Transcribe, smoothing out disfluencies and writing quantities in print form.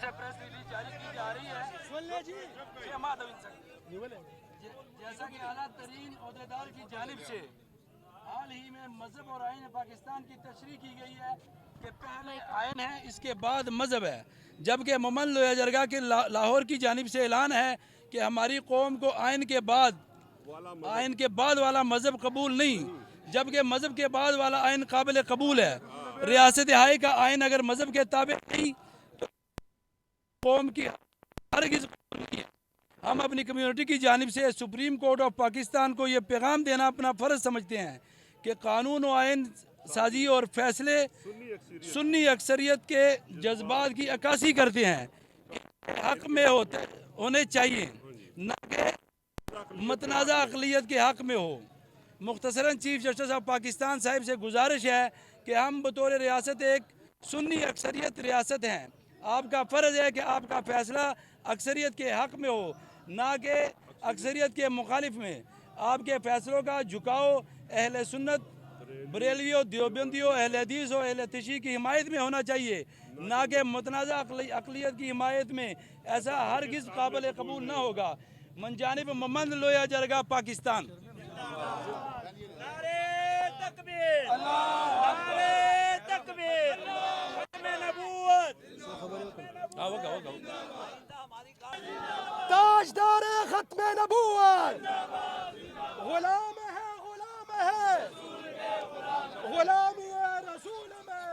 سے press release جاری کی جا رہی ہے جیسا کہ اعلیٰ ترین عہدیدار کی جانب سے حال ہی میں مذہب اور آئین پاکستان کی تشریح کی گئی ہے کہ پہلے آئین ہے اس کے بعد مذہب ہے، جبکہ ممن لویا جرگہ کے لاہور کی جانب سے اعلان ہے کہ ہماری قوم کو آئین کے بعد والا مذہب قبول نہیں، جبکہ مذہب کے بعد والا آئین قابل قبول ہے۔ ریاست ہائے کا آئین اگر مذہب کے تابع نہیں تو قوم کی ہرگز قبول نہیں ہے۔ ہم اپنی کمیونٹی کی جانب سے سپریم کورٹ آف پاکستان کو یہ پیغام دینا اپنا فرض سمجھتے ہیں کہ قانون و آئین سازی اور فیصلے سنی اکثریت کے جذبات کی عکاسی کرتے ہیں، حق میں ہونے چاہیے نہ کہ متنازع اقلیت کے حق میں ہو۔ مختصراً چیف جسٹس آف پاکستان صاحب سے گزارش ہے کہ ہم بطور ریاست ایک سنی اکثریت ریاست ہیں، آپ کا فرض ہے کہ آپ کا فیصلہ اکثریت کے حق میں ہو نہ کہ اکثریت کے مخالف میں۔ آپ کے فیصلوں کا جھکاؤ اہل سنت، بریلویوں، دیوبندیوں، اہل حدیث و اہل تشیع کی حمایت میں ہونا چاہیے نہ کہ متنازع اقلیت کی حمایت میں۔ ایسا ہرگز قابل قبول نہ ہوگا۔ من جانب ممن لویا جرگہ پاکستان۔ نعرے تکبیر، نعرے تکبیر، ختم نبوت، تاجدار ختم نبوت، غلام ہے غلام ہے، غلامی ہے رسول میں۔